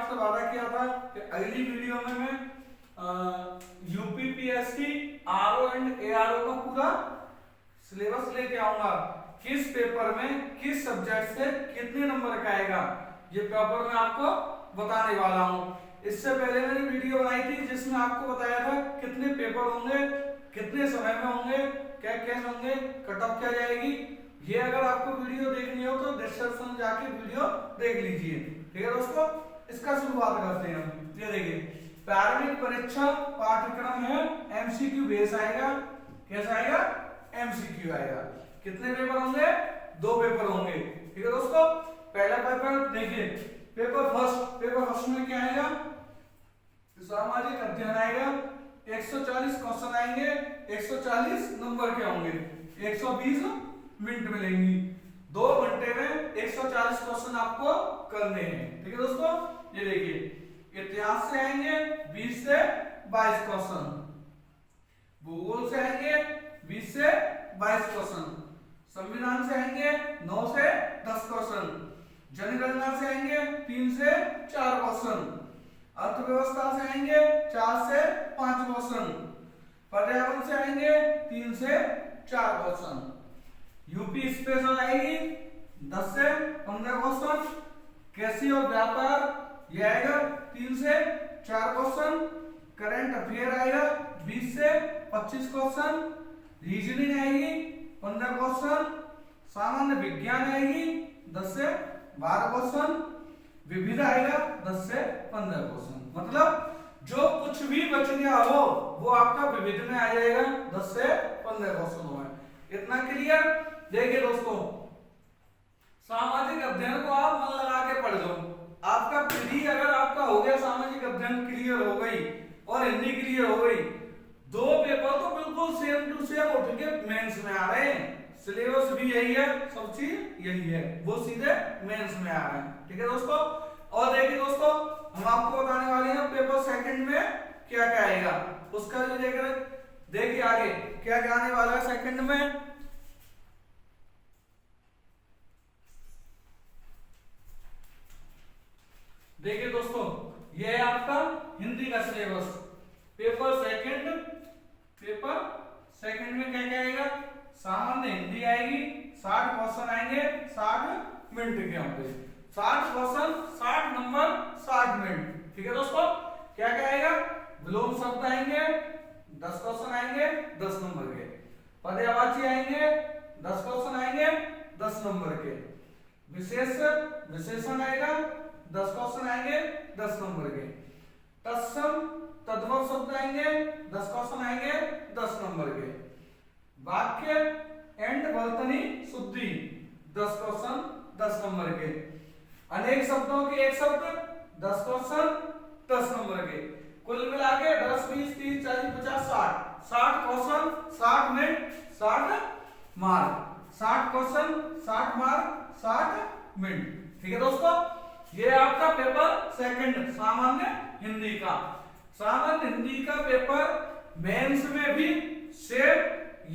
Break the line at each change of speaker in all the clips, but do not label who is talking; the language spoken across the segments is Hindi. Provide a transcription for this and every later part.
आपसे वादा किया था कि अगली वीडियो में मैं यूपीपीएससी आरओ एंड एआरओ का पूरा सिलेबस लेके आऊंगा। किस पेपर में किस सब्जेक्ट से कितने नंबर का आएगा ये पेपर मैं आपको बताने वाला हूं। इससे पहले मैंने वीडियो बनाई थी जिसमें आपको बताया था कितने पेपर होंगे, कितने समय में होंगे, क्या क्या होंगे, कट ऑफ क्या जाएगी। ये अगर आपको वीडियो देखनी हो तो डिस्क्रिप्शन में जाके वीडियो देख लीजिए। ठीक है दोस्तों, इसका शुरुआत करते हैं हम। ये देखिए, प्रारंभिक परीक्षा पाठ्यक्रम है, एमसीक्यू बेस आएगा। कैसा आएगा? एमसीक्यू आएगा। कितने पेपर होंगे? 2 पेपर होंगे। ठीक है दोस्तों, पहला पेपर देखिए, पेपर फर्स्ट में क्या आएगा? सामाजिक अध्ययन आएगा। 140 क्वेश्चन आएंगे, 140 नंबर के होंगे, 120 मिनट मिलेंगी। 2 घंटे में 140 क्वेश्चन आपको करने हैं। ठीक है दोस्तों, ये देखिए, इतिहास से आएंगे 20 से 22 क्वेश्चन, भूगोल से आएंगे 20 से 22 क्वेश्चन, संविधान से आएंगे 9 से 10 क्वेश्चन, जनगणना से आएंगे 3 से 4 क्वेश्चन, अर्थव्यवस्था से आएंगे 4 से 5 क्वेश्चन, पर्यावरण से आएंगे 3 से 4 क्वेश्चन, यूपी स्पेशल आएगी 10 से 15 क्वेश्चन, कृषि और व्यापार ये आएगा 3 से 4 क्वेश्चन, करंट अफेयर आएगा 20 से 25 क्वेश्चन, रीजनिंग आएगी 15 क्वेश्चन, सामान्य विज्ञान आएगी 10 से 12 क्वेश्चन, विविध आएगा 10 से 15 क्वेश्चन। मतलब जो कुछ भी बच गया हो वो आपका विविध में आ जाएगा, 10 से 15 क्वेश्चन होगा। इतना क्लियर? देखिए दोस्तों, सामाजिक अध्ययन को आप मन लगा के पढ़ लो। आपका प्री अगर आपका हो गया, सामाजिक अध्ययन क्लियर हो गई और हिंदी क्लियर हो गई, 2 पेपर तो बिल्कुल सेम टू सेम उठ के मेंस में आ रहे हैं। सिलेबस भी यही है, सब चीज यही है, वो सीधे मेंस में आ रहे हैं। ठीक है दोस्तों, और देखिए दोस्तों, हम आपको बताने वाले हैं पेपर सेकंड में क्या क्या आएगा, उसका भी देख रहे। देखिए आगे क्या क्या आने वाला है सेकंड में। देखिए दोस्तों, ये है आपका हिंदी का सिलेबस। पेपर सेकंड में क्या क्या आएगा? सामान्य हिंदी आएगी, 60 क्वेश्चन आएंगे, 60 मिनट के होंगे, 60 क्वेश्चन 60 नंबर 60 मिनट। ठीक है दोस्तों, क्या क्या आएगा? विलोम शब्द आएंगे 10 क्वेश्चन आएंगे 10 नंबर के, पर्यायवाची आएंगे 10 क्वेश्चन आएंगे 10 नंबर के, विशेषण आएगा 10 क्वेश्चन आएंगे 10 नंबर के, तत्सम तद्भव शब्द आएंगे 10 क्वेश्चन आएंगे 10 नंबर के, वाक्य एंड वर्तनी शुद्धि 10 क्वेश्चन 10 नंबर के, अनेक शब्दों के एक शब्द 10 क्वेश्चन 10 नंबर के, कुल मिला के 10 20 30 40 50 60 question 60 minute 60 mark, 60 question 60 mark 60 minute. ठीक है दोस्तों, ये आपका पेपर सेकंड सामान्य हिंदी का। सामान्य हिंदी का पेपर मेंस में भी सेम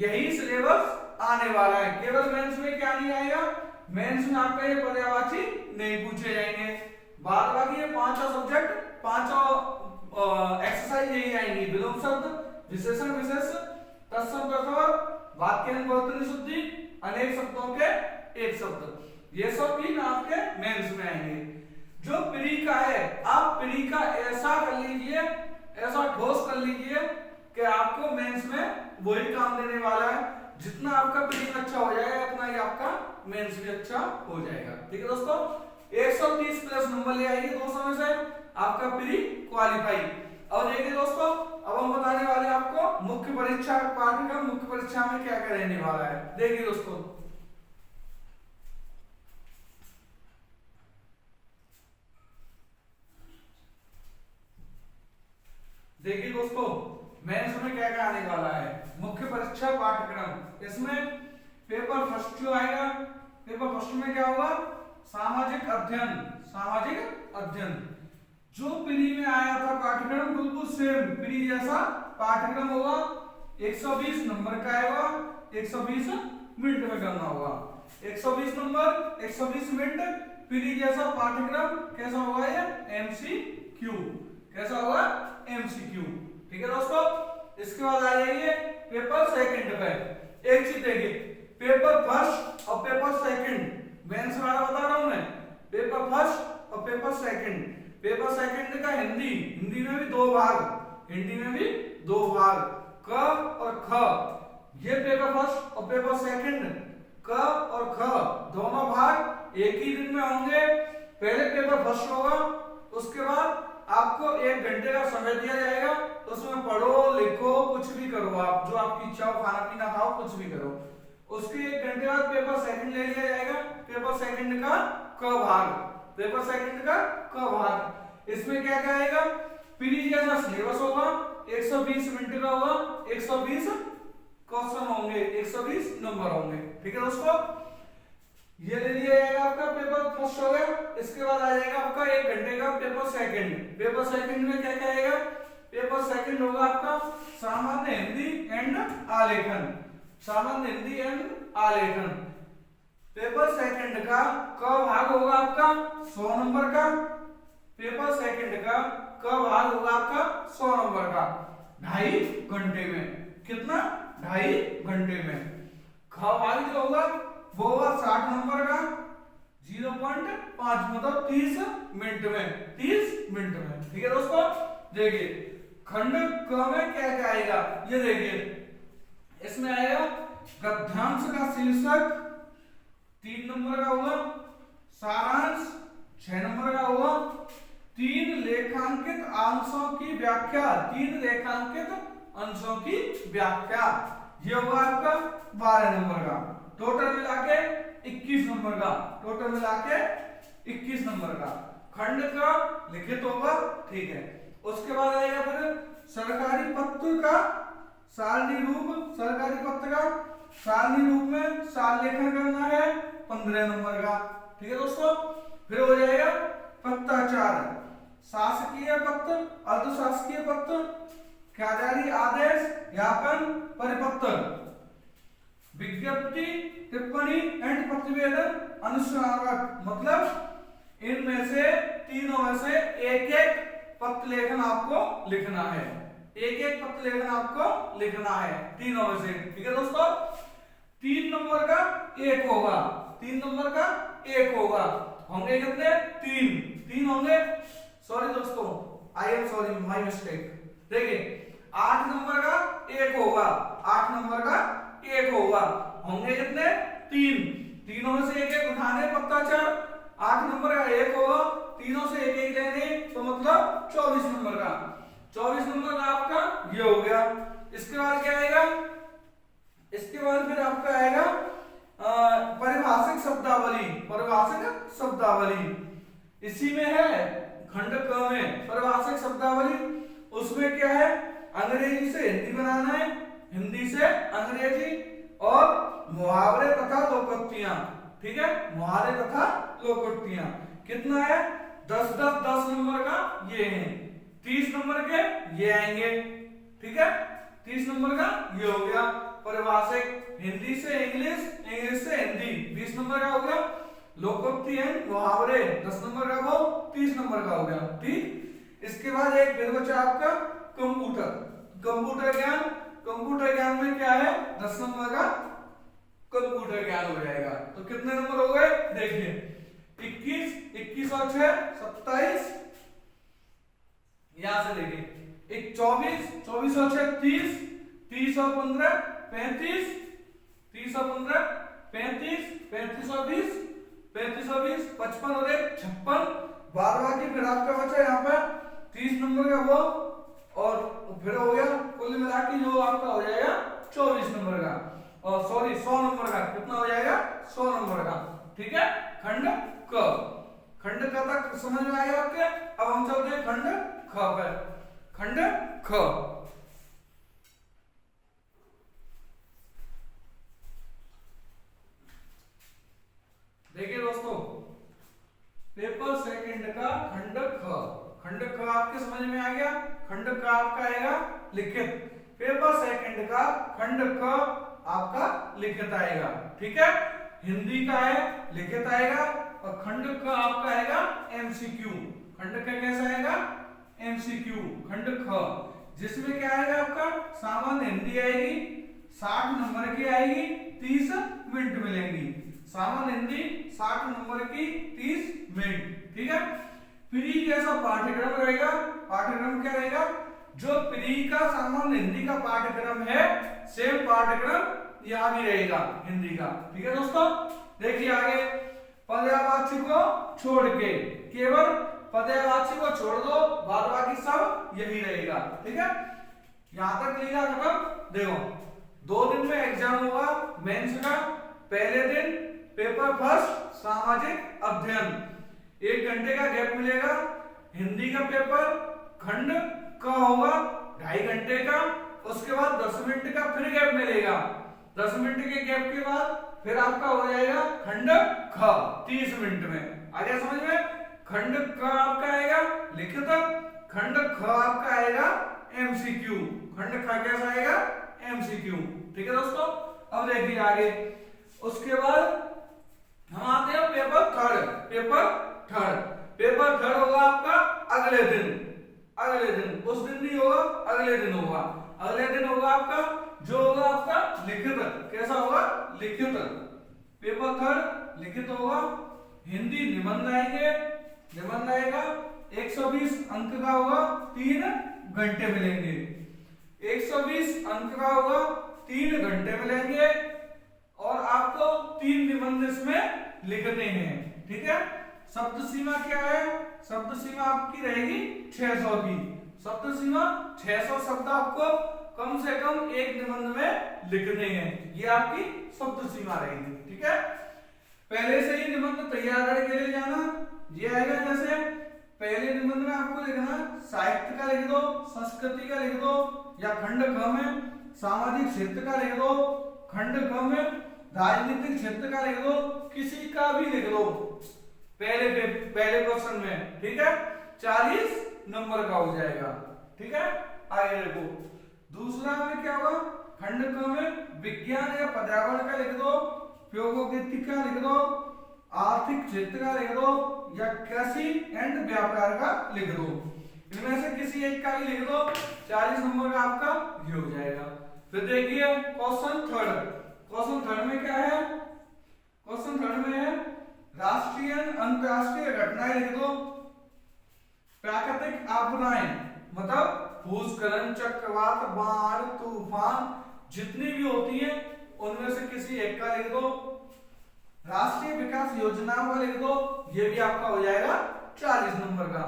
यही सिलेबस आने वाला है। केवल मेंस में क्या नहीं आएगा? मेंस में आपका ये पर्यायवाची नहीं पूछे जाएंगे, बाद बाकी ये 5 सब्जेक्ट 5 एक्सरसाइज यही आएंगी। विलोम शब्द, विशेषण विशेष, तत्सम तद्भव, वाक्य एवं वर्तनी शुद्धि, अनेक शब्दों के एक शब्द, ये सब भी आपके मेंस में आएंगे। जो प्री का है, आप प्री का ऐसा कर लीजिए, ऐसा ठोस कर लीजिए कि आपको मेंस में वही काम देने वाला है। जितना आपका प्री अच्छा हो जाएगा उतना ही आपका मेंस भी अच्छा हो जाएगा। ठीक है दोस्तों, 130 प्लस नंबर ले आएगी 2 समय से आपका प्री क्वालिफाई। और देखिए दोस्तों, अब हम बताने वाले आपको मुख्य परीक्षा पाठ्यक्रम, मुख्य परीक्षा में क्या क्या रहने वाला है। देखिए दोस्तों, देखिए दोस्तों, मेंस में क्या क्या आने वाला है। मुख्य परीक्षा पाठ्यक्रम, इसमें पेपर फर्स्ट जो आएगा, पेपर फर्स्ट में क्या होगा? सामाजिक अध्ययन जो प्री में आया था पाठ्यक्रम बिल्कुल सेम प्री जैसा पाठ्यक्रम होगा। 120 नंबर का आएगा, 120 मिनट में करना होगा। 120 नंबर 120 मिनट पीडी जैसा पाठ्यक्रम कैसा होगा ये एमसीक्यू, कैसा होगा एमसीक्यू। ठीक है दोस्तों, इसके बाद आ जाइए पेपर सेकंड पे। एक चीज देखिए, पेपर फर्स्ट और पेपर सेकंड मेंस वाला बता रहा हूं मैं, पेपर फर्स्ट और पेपर सेकंड। पेपर सेकंड का हिंदी, हिंदी में भी दो भाग, हिंदी में भी दो भाग, क और ख। ये पेपर फर्स्ट और पेपर सेकंड क और ख दोनों भाग एक ही दिन में होंगे। पहले पेपर फर्स्ट होगा, उसके बाद आपको 1 घंटे का समय दिया जाएगा, उसमें पढ़ो लिखो कुछ भी करो, आप जो आपकी इच्छा हो, खाना पीना खाओ, कुछ भी करो। उसके 1 घंटे बाद पेपर सेकंड ले लिया जाएगा, पेपर सेकंड का क भाग, पेपर सेकंड का क भाग। इसमें क्या क्या आएगा, पीडी जैसा सिलेबस होगा, 120 मिनट का होगा, 120 क्वेश्चन होंगे, 120 नंबर होंगे। ठीक है दोस्तों, ये ले लिया जाएगा आपका पेपर फर्स्ट हो गया। इसके बाद आ जाएगा आपका 1 घंटे का पेपर सेकंड। पेपर सेकंड में क्या क्या आएगा, पेपर सेकंड होगा आपका सामान्य हिंदी एंड आलेखन, सामान्य हिंदी एंड आलेखन। पेपर सेकंड का क भाग होगा आपका 100 नंबर का, पेपर सेकंड का क भाग होगा आपका 100 नंबर का, 2.5 घंटे में। कितना, 2.5 घंटे में। ख भाग जो होगा वो होगा 60 नंबर का, 0.5 मतलब 30 मिनट में, 30 मिनट में। ठीक है दोस्तों, देखिए खंड क में क्या क्या आएगा, ये देखिए इसमें आएगा गद्यांश का शीर्षक 3 नंबर का होगा, सारांश 6 नंबर का होगा, 3 लेखांकित अंशों की व्याख्या, 3 लेखांकित अंशों की व्याख्या, ये होगा आपका 12 नंबर का। टोटल मिला के 21 नंबर का, टोटल मिला के 21 नंबर का खंड का लिखित होगा। ठीक है, उसके बाद आएगा फिर सरकारी पत्र का सारणी रूप, सरकारी पत्र का सारणी रूप में सार लेखन करना है 15 नंबर का। ठीक है दोस्तों, फिर हो जाएगा पत्राचार, शासकीय पत्र, अर्धशासकीय पत्र, कार्यकारी आदेश, ज्ञापन, परिपत्र, विज्ञप्ति, टिप्पणी एंड प्रतिवेदन, अनुस्मारक। मतलब इनमें से तीनों में से एक एक पत्र लेखन आपको लिखना है, एक एक पत्र लेखन आपको लिखना है तीनों में से। ठीक है दोस्तों, 3 नंबर का एक होगा, 3 नंबर का एक होगा, होंगे कितने, 3 होंगे। सॉरी दोस्तों, I am sorry, my mistake. देखिए 8 नंबर का एक होगा, 8 नंबर का एक होगा, होंगे कितने, 3। तीनों में से एक एक उठाने पत्राचार, 8 नंबर का एक होगा, तीनों से एक एक लेंगे तो मतलब 24 नंबर का, 24 नंबर का आपका ये हो गया। इसके बाद क्या आएगा, इसके बाद फिर आपका आएगा परिभाषिक शब्दावली, परिभाषिक शब्दावली इसी में है खंड क में, परिभाषिक शब्दावली। उसमें क्या है, अंग्रेजी से हिंदी बनाना है, हिंदी से अंग्रेजी, और मुहावरे तथा लोकोक्तियां। ठीक है, मुहावरे तथा लोकोक्तियां कितना है, 10 नंबर का ये है, 30 नंबर के ये आएंगे। ठीक है, 30 नंबर का ये हो गया परिभाषिक, हिंदी से इंग्लिश, इंग्लिश से हिंदी 20 नंबर का हो गया, लोकोक्ति एंड मुहावरे 10 नंबर का, वो 30 नंबर का हो गया। ठीक, इसके बाद एक फिर बचा आपका कंप्यूटर, कंप्यूटर ज्ञान। कंप्यूटर ज्ञान में क्या है, 10 नंबर का कंप्यूटर ज्ञान हो जाएगा। तो कितने नंबर हो गए, देखिए 21, 21 और 6 27, यहां से देखिए 24, 24 और 6 30, 30 और 15 35, 30 और 15 35, 35 और 20 35 और 20 55 और 1 56, बाद बाकी फिर आपका बचा यहाँ पे 30 नंबर का वो, और फिर हो गया कुल मिला के जो आपका हो जाएगा 24 नंबर का, और सॉरी 100 नंबर का, कितना हो जाएगा 100 नंबर का। ठीक है, खंड क, खंड क तक समझ में आया आपके। अब हम चलते हैं खंड ख पर। खंड ख, देखिए दोस्तों, पेपर सेकंड का खंड ख, खंड ख आपके समझ में आ गया। खंड क आपका आएगा लिखित, पेपर सेकंड का खंड क आपका लिखित आएगा। ठीक है, हिंदी का है लिखित आएगा, और खंड क आपका आएगा एमसीक्यू। खंड क कैसा आएगा? एमसीक्यू। खंड ख जिसमें क्या आएगा आपका सामान्य हिंदी आएगी, 60 नंबर की आएगी, 30 मिनट मिलेंगी। सामान्य हिंदी 60 नंबर की 30 मिनट, ठीक है। प्री जैसा पाठ्यक्रम रहेगा, पाठ्यक्रम क्या रहेगा? जो प्री का सामान्य हिंदी का पाठ्यक्रम है सेम पाठ्यक्रम यहाँ भी रहेगा हिंदी का, ठीक है दोस्तों। देखिए आगे, पर्यायवाची को छोड़ के, केवल पर्यायवाची को छोड़ दो, बाद बाकी सब यही रहेगा, ठीक है। यहां तक क्लियर खत्म। देखो 2 दिन में एग्जाम होगा मेंस का। पहले दिन पेपर फर्स्ट सामाजिक अध्ययन, 1 घंटे का गैप मिलेगा। हिंदी का पेपर खंड का होगा 2.5 घंटे का, उसके बाद 10 मिनट का फिर गैप मिलेगा। 10 मिनट के गैप के बाद फिर आपका हो जाएगा खंड ख 30 मिनट में। आ गया समझ में? खंड क आपका आएगा लिखित, खंड ख आपका आएगा एमसीक्यू। खंड ख कैसा आएगा? एमसीक्यू, ठीक है दोस्तों। अब देखिए आगे, उसके बाद हम आते हैं पेपर थर्ड। पेपर थर्ड होगा आपका अगले दिन। उस दिन नहीं होगा, अगले दिन होगा। अगले दिन होगा आपका जो होगा आपका लिखित। कैसा होगा? लिखित। पेपर थर्ड लिखित होगा। हिंदी निबंध आएंगे, निबंध आएगा 120 अंक का होगा, 3 घंटे मिलेंगे। 120 अंक का होगा, 3 घंटे मिलेंगे, और आपको 3 निबंध इसमें लिखने हैं, ठीक है। शब्द सीमा क्या है? शब्द सीमा आपकी रहेगी 600 की। शब्द सीमा 600 शब्द आपको कम से कम एक निबंध में लिखने हैं, ये आपकी शब्द सीमा रहेगी, ठीक है। पहले से ही निबंध तैयार करके ले जाना। ये आएगा जैसे पहले निबंध में आपको लिखना साहित्य का लिख दो, संस्कृति का लिख दो, या खंड ख में सामाजिक क्षेत्र का लिख दो, खंड ख में राजनीतिक क्षेत्र का लिख दो, किसी का भी लिख दो पहले क्वेश्चन में, ठीक है। 40 नंबर का हो जाएगा, ठीक है। आगे देखो दूसरा में क्या होगा? खंड क में विज्ञान या पर्यावरण का लिख दो, प्रौद्योगिकी का लिख दो, आर्थिक क्षेत्र का लिख दो, या कृषि एंड व्यापार का लिख दो। इनमें से किसी एक का भी लिख दो, 40 नंबर का आपका ये हो जाएगा। फिर देखिए क्वेश्चन थर्ड में क्या है? क्वेश्चन थर्ड में है राष्ट्रीय अंतरराष्ट्रीय घटनाएं लिख दो। प्राकृतिक आपदाएं मतलब भूस्खलन, चक्रवात, बाढ़, तूफान जितनी भी होती हैं उनमें से किसी एक का लिख दो। राष्ट्रीय विकास योजनाओं का लिख दो, ये भी आपका हो जाएगा 40 नंबर का।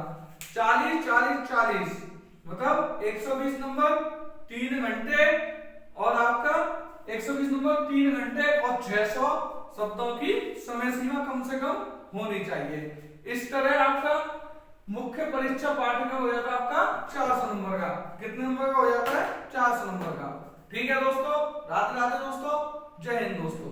40 मतलब 120 नंबर 3 घंटे, और आपका 120 नंबर 3 घंटे और 600 शब्दों की समय सीमा कम से कम होनी चाहिए। इस तरह आपका मुख्य परीक्षा पाठ्यक्रम हो जाता है आपका 400 नंबर का। कितने नंबर का हो जाता है? 400 नंबर का, ठीक है दोस्तों। राधे राधे दोस्तों, जय हिंद दोस्तों।